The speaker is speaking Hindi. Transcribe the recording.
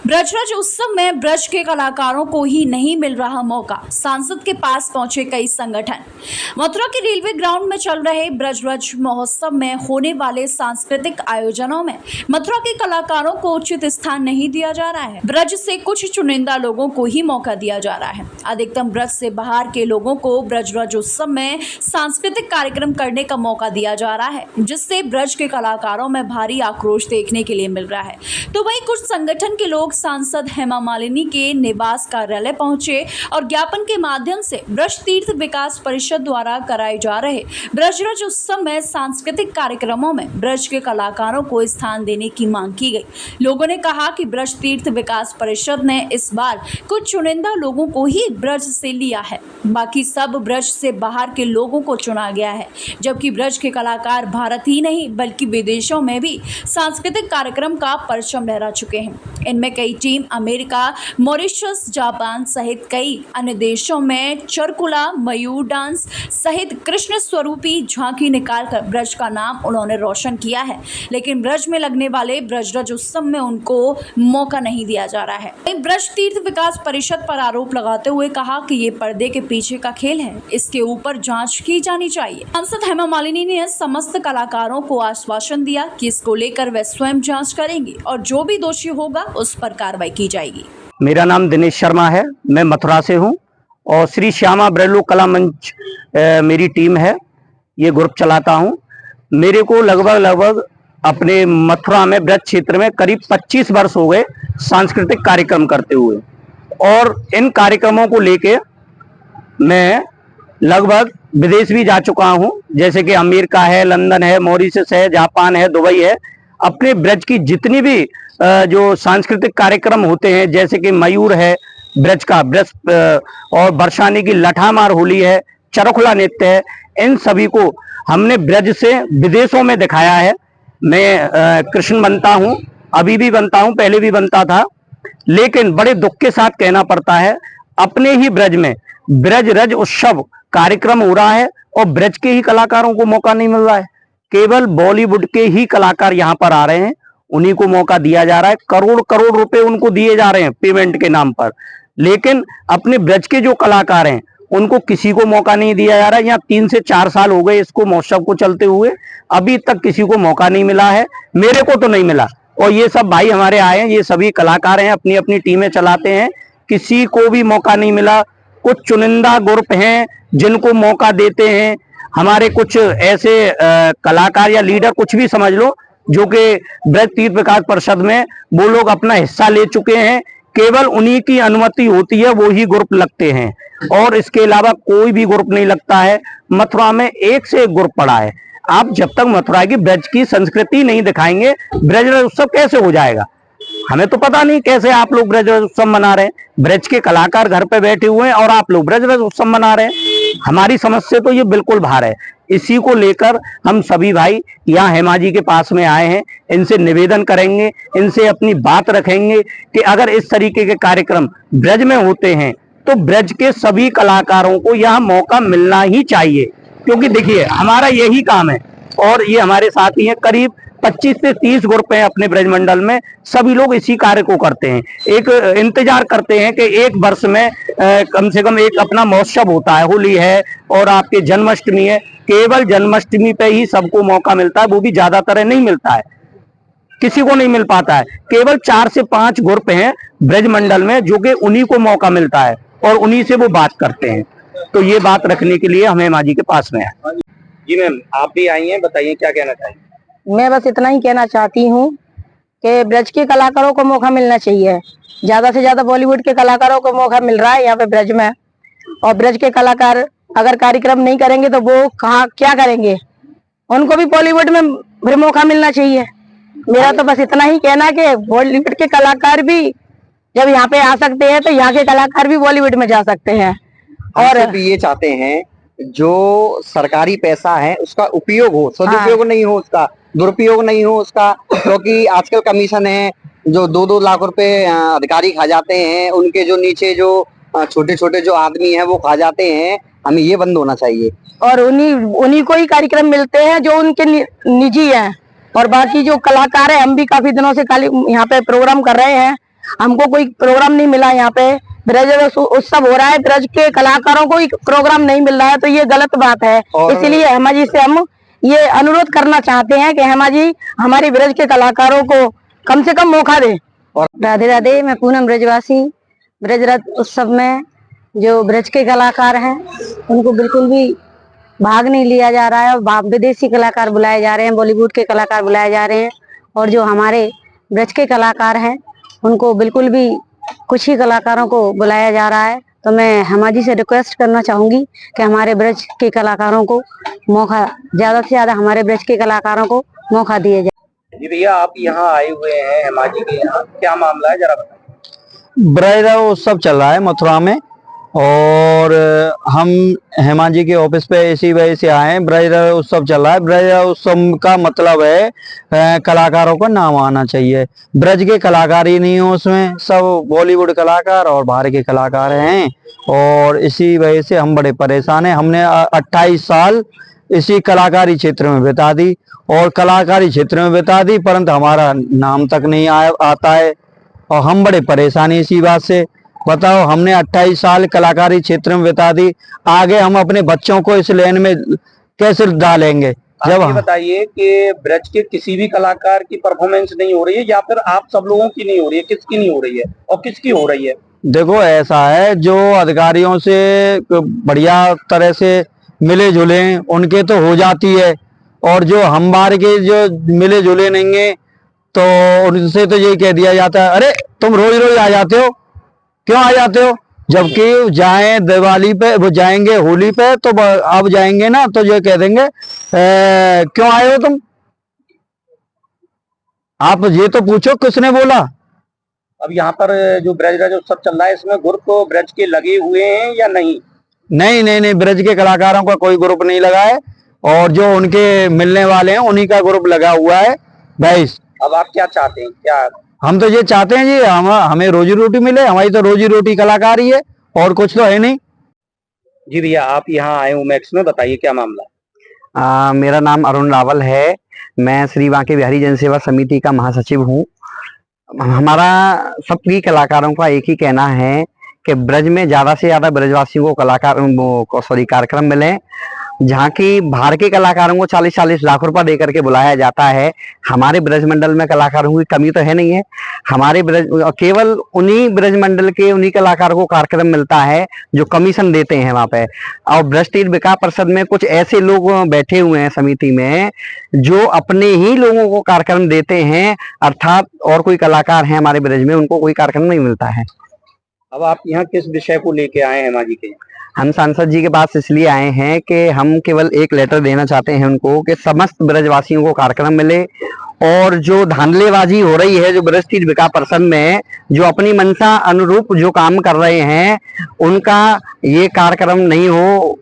ब्रजराज उत्सव में ब्रज के कलाकारों को ही नहीं मिल रहा मौका, सांसद के पास पहुंचे कई संगठन। मथुरा के रेलवे ग्राउंड में चल रहे ब्रजराज महोत्सव में होने वाले सांस्कृतिक आयोजनों में मथुरा के कलाकारों को उचित स्थान नहीं दिया जा रहा है। ब्रज से कुछ चुनिंदा लोगों को ही मौका दिया जा रहा है। अधिकतम ब्रज से बाहर के लोगों को ब्रजराज उत्सव में सांस्कृतिक कार्यक्रम करने का मौका दिया जा रहा है, जिससे ब्रज के कलाकारों में भारी आक्रोश देखने के लिए मिल रहा है। तो वहीं कुछ संगठन के लोग सांसद हेमा मालिनी के निवास कार्यालय पहुंचे और ज्ञापन के माध्यम से ब्रज तीर्थ विकास परिषद द्वारा कराए जा रहे ब्रजराज उत्सव में सांस्कृतिक कार्यक्रमों में ब्रज के कलाकारों को स्थान देने की मांग की गई। लोगों ने कहा कि ब्रज तीर्थ विकास परिषद ने इस बार कुछ चुनिंदा लोगों को ही ब्रज से लिया है, बाकी सब ब्रज से बाहर के लोगों को चुना गया है, जबकि ब्रज के कलाकार भारत ही नहीं बल्कि विदेशों में भी सांस्कृतिक कार्यक्रम का परचम लहरा चुके हैं। इनमें कई टीम अमेरिका, मॉरिशस, जापान सहित कई अन्य देशों में चरकुला, मयूर डांस सहित कृष्ण स्वरूपी झांकी निकालकर ब्रज का नाम उन्होंने रोशन किया है, लेकिन ब्रज में लगने वाले ब्रजराज उत्सव में उनको मौका नहीं दिया जा रहा है। ब्रज तीर्थ विकास परिषद पर आरोप लगाते हुए कहा कि ये पर्दे के पीछे का खेल है, इसके ऊपर जांच की जानी चाहिए। सांसद हेमा मालिनी ने समस्त कलाकारों को आश्वासन दिया कि इसको लेकर वे स्वयं जांच करेंगी और जो भी दोषी होगा उस पर कार्रवाई की जाएगी। मेरा नाम दिनेश शर्मा है, मैं मथुरा से हूं और श्री श्यामा ब्रेलो कला मंच मेरी टीम है, ये ग्रुप चलाता हूं। मेरे को लगभग अपने मथुरा में ब्रज क्षेत्र में करीब 25 वर्ष हो गए सांस्कृतिक कार्यक्रम करते हुए, और इन कार्यक्रमों को लेके मैं लगभग विदेश भी जा चुका हूं, जैसे कि अमेरिका है, लंदन है, मॉरिशस है, जापान है, दुबई है। अपने ब्रज की जितनी भी जो सांस्कृतिक कार्यक्रम होते हैं, जैसे कि मयूर है ब्रज का, ब्रज और बरसाने की लठामार होली है, चरखुला नृत्य है, इन सभी को हमने ब्रज से विदेशों में दिखाया है। मैं कृष्ण बनता हूं, अभी भी बनता हूं, पहले भी बनता था, लेकिन बड़े दुख के साथ कहना पड़ता है अपने ही ब्रज में ब्रजराज उत्सव कार्यक्रम हो रहा है और ब्रज के ही कलाकारों को मौका नहीं मिल रहा है। केवल बॉलीवुड के ही कलाकार यहाँ पर आ रहे हैं, उन्हीं को मौका दिया जा रहा है। करोड़ करोड़ रुपए उनको दिए जा रहे हैं पेमेंट के नाम पर, लेकिन अपने ब्रज के जो कलाकार हैं उनको किसी को मौका नहीं दिया जा रहा है। यहाँ 3 से 4 साल हो गए इसको महोत्सव को चलते हुए, अभी तक किसी को मौका नहीं मिला है, मेरे को तो नहीं मिला। और ये सब भाई हमारे आए हैं, ये सभी कलाकार हैं, अपनी अपनी टीमें चलाते हैं, किसी को भी मौका नहीं मिला। कुछ चुनिंदा ग्रुप हैं जिनको मौका देते हैं, हमारे कुछ ऐसे कलाकार या लीडर, कुछ भी समझ लो, जो कि ब्रज तीर्थ विकास परिषद में वो लोग अपना हिस्सा ले चुके हैं। केवल उन्हीं की अनुमति होती है, वो ही ग्रुप लगते हैं, और इसके अलावा कोई भी ग्रुप नहीं लगता है। मथुरा में एक से एक ग्रुप पड़ा है। आप जब तक मथुरा की ब्रज की संस्कृति नहीं दिखाएंगे, ब्रजराज उत्सव कैसे हो जाएगा? हमें तो पता नहीं कैसे आप लोग ब्रजराज उत्सव मना रहे हैं। ब्रज के कलाकार घर पे बैठे हुए हैं और आप लोग ब्रजराज उत्सव मना रहे हैं। हमारी समझ से तो ये बिल्कुल बाहर है। इसी को लेकर हम सभी भाई यहाँ हेमा जी के पास में आए हैं, इनसे निवेदन करेंगे, इनसे अपनी बात रखेंगे कि अगर इस तरीके के कार्यक्रम ब्रज में होते हैं तो ब्रज के सभी कलाकारों को यहाँ मौका मिलना ही चाहिए, क्योंकि देखिए हमारा यही काम है। और ये हमारे साथी हैं, करीब 25 से 30 ग्रुप हैं अपने ब्रज मंडल में, सभी लोग इसी कार्य को करते हैं। एक इंतजार करते हैं कि एक वर्ष में कम से कम एक अपना महोत्सव होता है, होली है और आपके जन्माष्टमी है, केवल जन्माष्टमी पे ही सबको मौका मिलता है, वो भी ज्यादातर नहीं मिलता है, किसी को नहीं मिल पाता है। केवल 4 से 5 ग्रुप हैं ब्रज मंडल में जो कि उन्हीं को मौका मिलता है और उन्हीं से वो बात करते हैं। तो ये बात रखने के लिए हमें माँ जी के पास में है। जी मैम, आप भी आई हैं, बताइए क्या कहना चाहिए। मैं बस इतना ही कहना चाहती हूँ कि ब्रज के कलाकारों को मौका मिलना चाहिए। ज्यादा से ज्यादा बॉलीवुड के कलाकारों को मौका मिल रहा है यहाँ पे ब्रज में, और ब्रज के कलाकार अगर कार्यक्रम नहीं करेंगे तो वो कहाँ क्या करेंगे? उनको भी बॉलीवुड में फिर मौका मिलना चाहिए। मेरा तो बस इतना ही कहना कि बॉलीवुड के कलाकार भी जब यहाँ पे आ सकते हैं तो यहाँ के कलाकार भी बॉलीवुड में जा सकते हैं। और भी ये चाहते हैं जो सरकारी पैसा है उसका उपयोग हो, सदुपयोग नहीं हो, उसका दुरुपयोग नहीं हो उसका, क्योंकि आजकल कमीशन है जो 2-2 लाख रुपए अधिकारी खा जाते हैं, उनके जो नीचे जो छोटे छोटे जो आदमी हैं वो खा जाते हैं। हमें ये बंद होना चाहिए। और उन्हीं को ही कार्यक्रम मिलते हैं जो उनके निजी हैं, और बाकी जो कलाकार है, हम भी काफी दिनों से खाली यहाँ पे प्रोग्राम कर रहे हैं, हमको कोई प्रोग्राम नहीं मिला यहाँ पे। ब्रज उत्सव हो रहा है, ब्रज के कलाकारों को प्रोग्राम नहीं मिल रहा है, तो ये गलत बात है। इसलिए हेमा जी से हम ये अनुरोध करना चाहते हैं कि हेमा जी हमारे ब्रज के कलाकारों को कम से कम मौका दे। राधे राधे, मैं पूनम ब्रजवासी। ब्रज रथ उत्सव में जो ब्रज के कलाकार हैं उनको बिल्कुल भी भाग नहीं लिया जा रहा है और विदेशी कलाकार बुलाए जा रहे हैं, बॉलीवुड के कलाकार बुलाए जा रहे हैं, और जो हमारे ब्रज के कलाकार हैं उनको बिल्कुल भी कुछ ही कलाकारों को बुलाया जा रहा है। तो मैं हेमा जी से रिक्वेस्ट करना चाहूंगी कि हमारे ब्रज के कलाकारों को मौका, ज्यादा से ज्यादा हमारे ब्रज के कलाकारों को मौका दिया जाए। जी भैया, आप यहाँ आए हुए हैं हेमा जी के यहाँ, क्या मामला है जरा बताइए। ब्रज उत्सव चल रहा है मथुरा में और हम हेमा जी के ऑफिस पे इसी वजह से आए हैं। ब्रज उत्सव चल रहा है। ब्रज उत्सव का मतलब है कलाकारों का नाम आना चाहिए। ब्रज के कलाकार ही नहीं हो उसमें, सब बॉलीवुड कलाकार और बाहर के कलाकार हैं और इसी वजह से हम बड़े परेशान हैं। हमने 28 साल इसी कलाकारी क्षेत्र में बिता दी और कलाकारी क्षेत्र में बिता दी, परंतु हमारा नाम तक नहीं आता है और हम बड़े परेशान हैं इसी बात से। बताओ, हमने 28 साल कलाकारी क्षेत्र में बिता दी, आगे हम अपने बच्चों को इस लाइन में कैसे डालेंगे? जब ये बताइए कि ब्रज के किसी भी कलाकार की परफॉर्मेंस नहीं हो रही है या फिर आप सब लोगों की नहीं हो रही है, किसकी नहीं हो रही है और किसकी हो रही है? देखो, ऐसा है, जो अधिकारियों से बढ़िया तरह से मिले जुले उनके तो हो जाती है, और जो हम बाहर के जो मिले जुले नहीं है तो उनसे तो यही कह दिया जाता है, अरे तुम रोज रोज आ जाते हो, क्यों आ जाते हो? जबकि जाए दिवाली पे, वो जाएंगे होली पे तो अब जाएंगे ना तो ये कह देंगे क्यों आए हो तुम? आप ये तो पूछो किसने बोला? अब यहाँ पर जो ब्रज उत्सव चल रहा है इसमें ग्रुप ब्रज के लगे हुए हैं या नहीं? नहीं नहीं नहीं, ब्रज के कलाकारों का कोई ग्रुप नहीं लगा है और जो उनके मिलने वाले हैं उन्हीं का ग्रुप लगा हुआ है भाई। अब आप क्या चाहते हैं? क्या हम तो ये चाहते हैं जी, हमें रोजी रोटी मिले। हमारी तो रोजी रोटी कलाकारी है और कुछ तो है नहीं। जी भैया, आप यहाँ आए उमैक्स में, बताइए क्या मामला? मेरा नाम अरुण रावल है। मैं श्री बांके बिहारी जन सेवा समिति का महासचिव हूँ। हमारा सभी कलाकारों का एक ही कहना है कि ब्रज में ज्यादा से ज्यादा ब्रजवासियों को कार्यक्रम मिले, जहाँ की बाहर के कलाकारों को 40-40 लाख रुपए दे करके बुलाया जाता है। हमारे ब्रज मंडल में कलाकारों की कमी तो है नहीं है। हमारे ब्रज केवल उन्हीं ब्रज मंडल के उन्हीं कलाकारों को कार्यक्रम मिलता है जो कमीशन देते हैं वहां पे। और ब्रज तीर्थ विकास परिषद में कुछ ऐसे लोग बैठे हुए हैं समिति में जो अपने ही लोगों को कार्यक्रम देते हैं, अर्थात और कोई कलाकार है हमारे ब्रज में उनको कोई कार्यक्रम नहीं मिलता है। अब आप यहाँ किस विषय को लेके आए हैं हेमा जी के? हम सांसद जी के पास इसलिए आए हैं कि हम केवल एक लेटर देना चाहते हैं उनको कि समस्त ब्रजवासियों को कार्यक्रम मिले, और जो धांधलेबाजी हो रही है जो ब्रज तीर्थ विकास परिषद में, जो अपनी मंशा अनुरूप जो काम कर रहे हैं उनका ये कार्यक्रम नहीं हो,